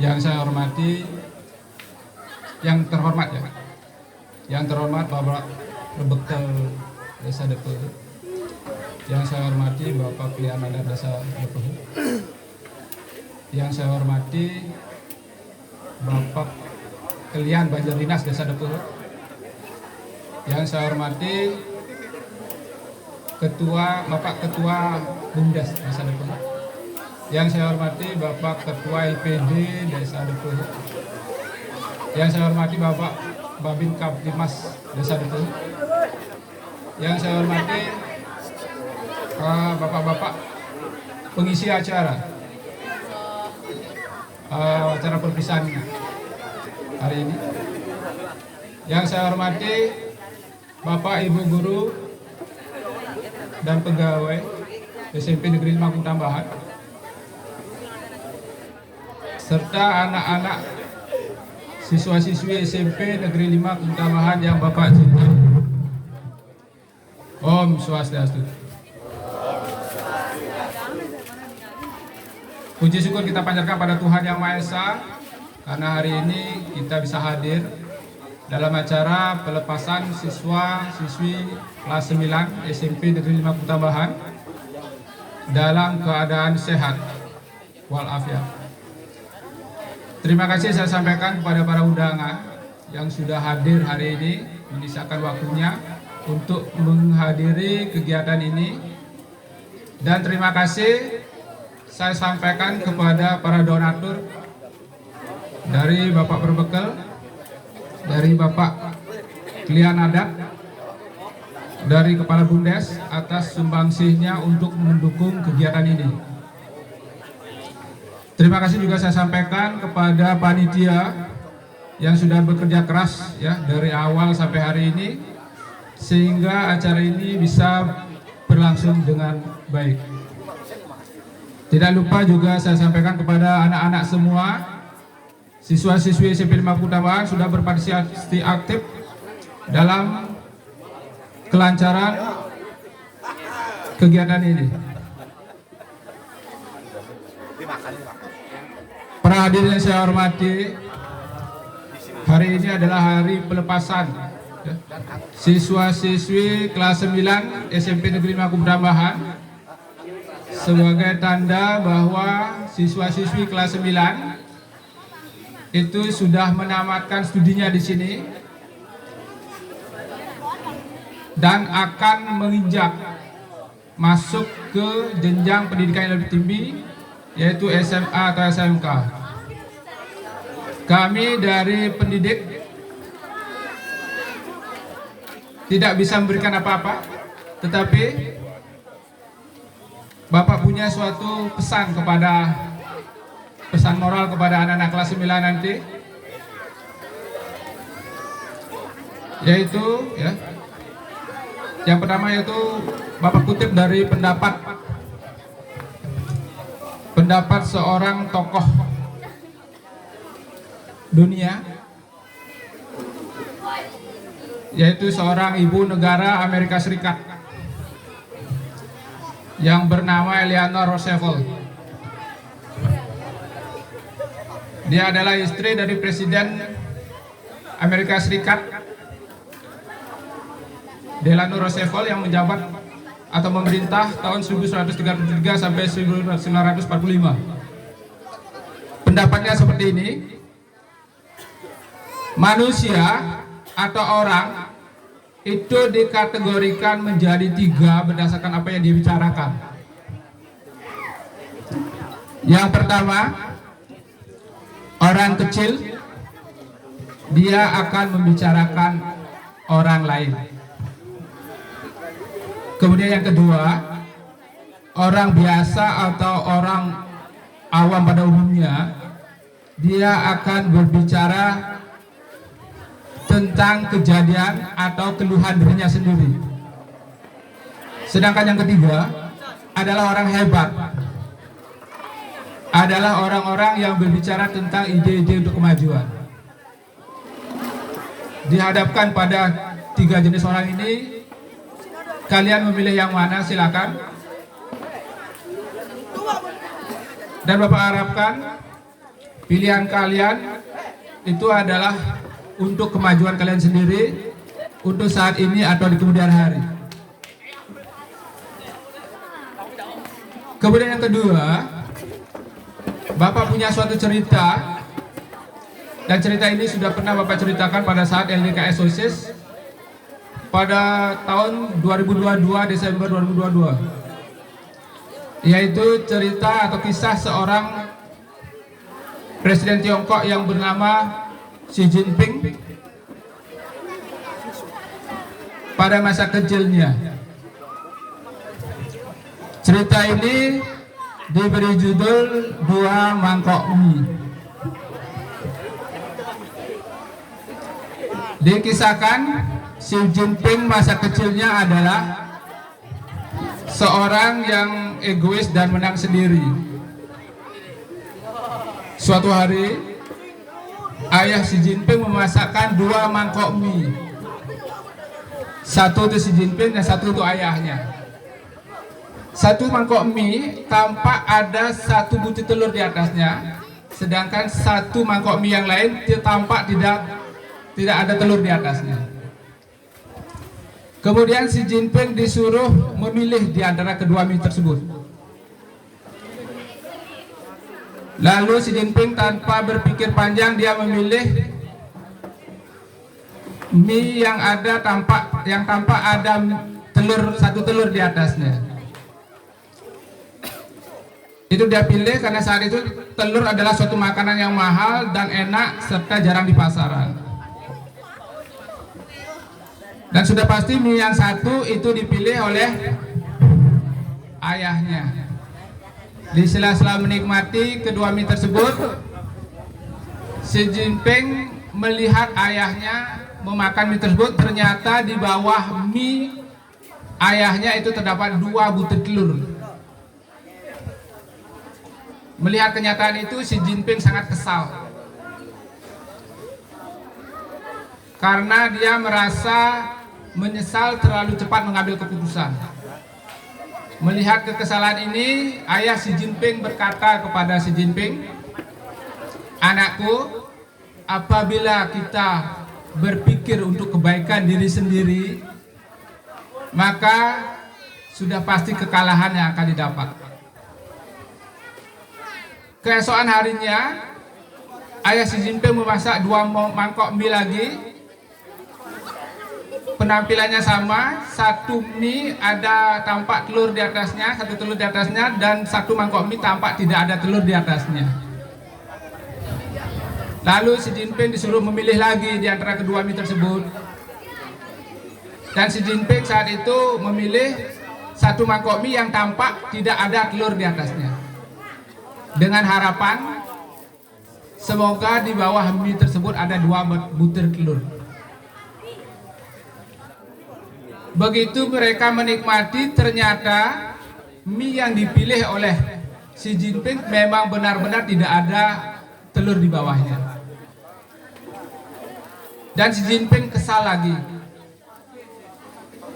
Yang saya hormati, yang terhormat ya, yang terhormat Bapak Berbekal Desa Depehu. Yang saya hormati Bapak Pilihan Adat Desa Depehu. Yang saya hormati Bapak Kelian Banjar Dinas Desa Depehu. Yang saya hormati Bapak Ketua Bumdes Desa Depehu. Yang saya hormati Bapak Ketua IPD Desa Depehu. Yang saya hormati Bapak Babin Kaptimas Desa Depehu. Yang saya hormati bapak-bapak pengisi acara perpisahan hari ini. Yang saya hormati Bapak Ibu guru dan pegawai SMP Negeri 5 Kutambahan, serta anak-anak siswa-siswi SMP Negeri 5 Kutambahan yang Bapak cintai. Om Swastiastu. Puji syukur kita panjatkan pada Tuhan Yang Maha Esa karena hari ini kita bisa hadir dalam acara pelepasan siswa-siswi kelas 9 SMP Negeri 5 Kutambahan dalam keadaan sehat walafiat. Terima kasih saya sampaikan kepada para undangan yang sudah hadir hari ini, menyisakan waktunya untuk menghadiri kegiatan ini. Dan terima kasih saya sampaikan kepada para donatur dari Bapak Berbekal, dari Bapak Kelian Adat, dari Kepala Bumdes atas sumbangsihnya untuk mendukung kegiatan ini. Terima kasih juga saya sampaikan kepada panitia yang sudah bekerja keras ya dari awal sampai hari ini sehingga acara ini bisa berlangsung dengan baik. Tidak lupa juga saya sampaikan kepada anak-anak semua, siswa-siswi SMP 5 Kutambahan sudah berpartisipasi aktif dalam kelancaran kegiatan ini. Para hadirin yang saya hormati, hari ini adalah hari pelepasan siswa-siswi kelas 9 SMP Negeri 5 Kutambahan sebagai tanda bahwa siswa-siswi kelas 9 itu sudah menamatkan studinya di sini dan akan menginjak masuk ke jenjang pendidikan yang lebih tinggi yaitu SMA atau SMK. Kami dari pendidik tidak bisa memberikan apa-apa, tetapi Bapak punya suatu pesan moral kepada anak-anak kelas 9 nanti, yaitu ya, yang pertama yaitu Bapak kutip dari pendapat seorang tokoh dunia, yaitu seorang ibu negara Amerika Serikat yang bernama Eleanor Roosevelt. Dia adalah istri dari Presiden Amerika Serikat Delano Roosevelt yang menjabat atau memerintah tahun 1933 sampai 1945. Pendapatnya seperti ini: manusia atau orang itu dikategorikan menjadi 3 berdasarkan apa yang dibicarakan. Yang pertama, orang kecil, dia akan membicarakan orang lain. Kemudian yang kedua, orang biasa atau orang awam pada umumnya, dia akan berbicara tentang kejadian atau keluhan dirinya sendiri. Sedangkan yang ketiga adalah orang hebat, adalah orang-orang yang berbicara tentang ide-ide untuk kemajuan. Dihadapkan pada 3 jenis orang ini, kalian memilih yang mana? Silakan. Dan Bapak harapkan pilihan kalian itu adalah untuk kemajuan kalian sendiri, untuk saat ini atau di kemudian hari. Kemudian yang kedua, Bapak punya suatu cerita, dan cerita ini sudah pernah Bapak ceritakan pada saat LDKS OSIS pada tahun 2022, Desember 2022, yaitu cerita atau kisah seorang Presiden Tiongkok yang bernama Xi Jinping pada masa kecilnya. Cerita ini diberi judul Dua Mangkok Mie. Dikisahkan Xi Jinping masa kecilnya adalah seorang yang egois dan menang sendiri. Suatu hari, ayah Xi Jinping memasakkan 2 mangkok mie. Satu untuk Xi Jinping dan satu untuk ayahnya. Satu mangkok mie tampak ada 1 butir telur di atasnya, sedangkan satu mangkok mie yang lain tampak tidak ada telur di atasnya. Kemudian Xi Jinping disuruh memilih di antara kedua mie tersebut. Lalu Xi Jinping tanpa berpikir panjang dia memilih mie yang tampak ada satu telur di atasnya. Itu dia pilih karena saat itu telur adalah suatu makanan yang mahal dan enak serta jarang di pasaran. Dan sudah pasti mie yang satu itu dipilih oleh ayahnya. Di sela-sela menikmati kedua mie tersebut, Xi Jinping melihat ayahnya memakan mie tersebut. Ternyata di bawah mie ayahnya itu terdapat 2 butir telur. Melihat kenyataan itu, Xi Jinping sangat kesal karena dia merasa menyesal terlalu cepat mengambil keputusan. Melihat kekesalan ini, ayah Xi Jinping berkata kepada Xi Jinping, "Anakku, apabila kita berpikir untuk kebaikan diri sendiri, maka sudah pasti kekalahan yang akan didapat." Keesokan harinya, ayah Xi Jinping memasak 2 mangkok mie lagi. Penampilannya sama, satu mie ada tampak telur di atasnya, satu telur di atasnya, dan satu mangkok mie tampak tidak ada telur di atasnya. Lalu Xi Jinping disuruh memilih lagi di antara kedua mie tersebut. Dan Xi Jinping saat itu memilih satu mangkok mie yang tampak tidak ada telur di atasnya, dengan harapan semoga di bawah mie tersebut ada 2 butir telur. Begitu mereka menikmati, ternyata mie yang dipilih oleh Xi Jinping memang benar-benar tidak ada telur di bawahnya. Dan Xi Jinping kesal lagi.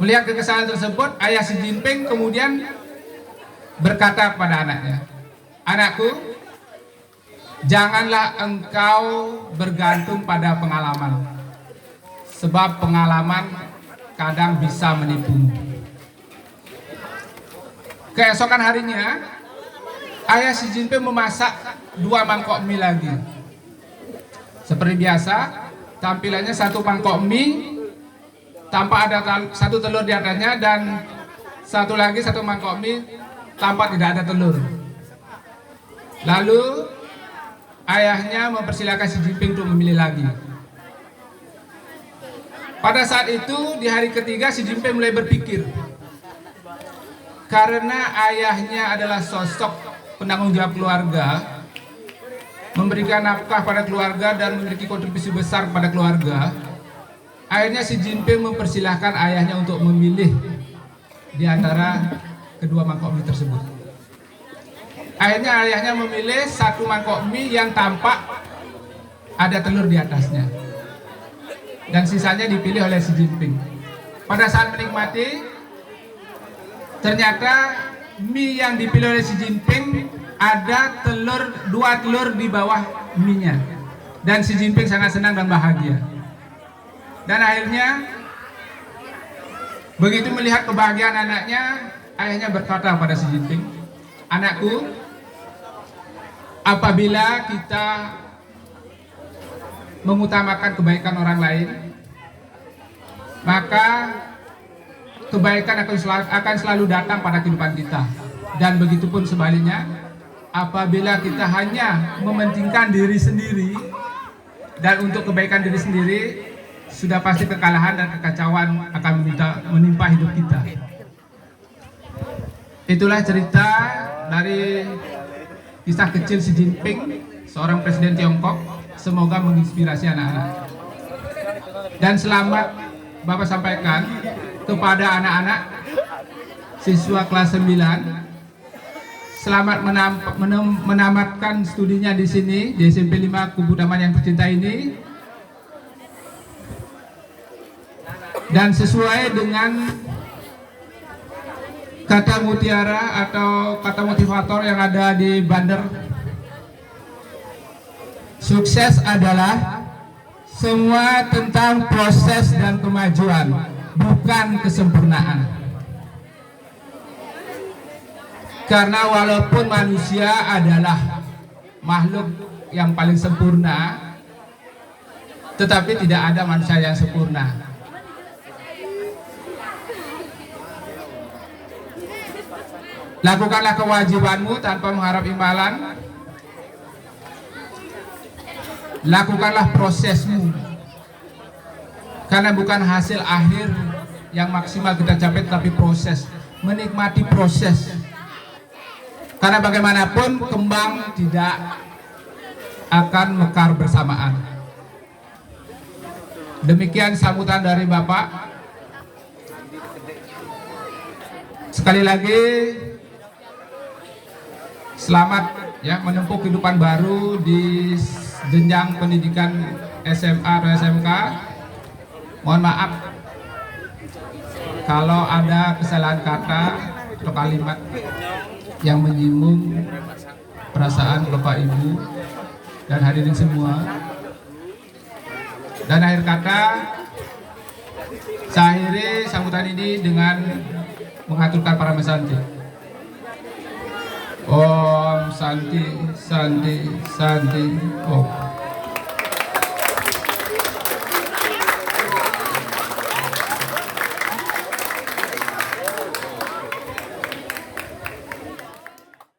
Melihat kekesalan tersebut, ayah Xi Jinping kemudian berkata kepada anaknya, "Anakku, janganlah engkau bergantung pada pengalaman, sebab pengalaman kadang bisa menipumu." Keesokan harinya, ayah Xi Jinping memasak 2 mangkok mie lagi. Seperti biasa, tampilannya satu mangkok mie tampak ada satu telur di atasnya, dan satu mangkok mie tampak tidak ada telur. Lalu ayahnya mempersilahkan Xi Jinping untuk memilih lagi. Pada saat itu, di hari ketiga, Xi Jinping mulai berpikir, karena ayahnya adalah sosok penanggung jawab keluarga, memberikan nafkah pada keluarga dan memiliki kontribusi besar pada keluarga. Akhirnya Xi Jinping mempersilahkan ayahnya untuk memilih di antara kedua mangkok mie tersebut. Akhirnya ayahnya memilih satu mangkok mie yang tampak ada telur di atasnya, dan sisanya dipilih oleh Xi Jinping. Pada saat menikmati, ternyata mie yang dipilih oleh Xi Jinping ada dua telur di bawah mie-nya. Dan Xi Jinping sangat senang dan bahagia. Dan akhirnya begitu melihat kebahagiaan anaknya, ayahnya berkata pada Xi Jinping, "Anakku, apabila kita mengutamakan kebaikan orang lain, maka kebaikan akan selalu datang pada kehidupan kita. Dan begitupun sebaliknya, apabila kita hanya mementingkan diri sendiri dan untuk kebaikan diri sendiri, sudah pasti kekalahan dan kekacauan akan menimpa hidup kita." Itulah cerita dari kisah kecil Xi Jinping, seorang presiden Tiongkok. Semoga menginspirasi anak-anak. Dan selamat Bapak sampaikan kepada anak-anak siswa kelas 9. Selamat menamatkan studinya di sini, di SMP 5 Kubu Taman yang tercinta ini. Dan sesuai dengan kata mutiara atau kata motivator yang ada di banner, sukses adalah semua tentang proses dan kemajuan, bukan kesempurnaan. Karena walaupun manusia adalah makhluk yang paling sempurna, tetapi tidak ada manusia yang sempurna. Lakukanlah kewajibanmu tanpa mengharap imbalan. Lakukanlah prosesmu, karena bukan hasil akhir yang maksimal kita capai, tapi proses. Menikmati proses, karena bagaimanapun kembang tidak akan mekar bersamaan. Demikian sambutan dari Bapak. Sekali lagi selamat ya menempuh kehidupan baru di jenjang pendidikan SMA atau SMK. Mohon maaf kalau ada kesalahan kata atau kalimat yang menyinggung perasaan Bapak Ibu dan hadirin semua. Dan akhir kata, saya akhiri sambutan ini dengan mengaturkan para mesanti. Om Santi Santi Santi Om.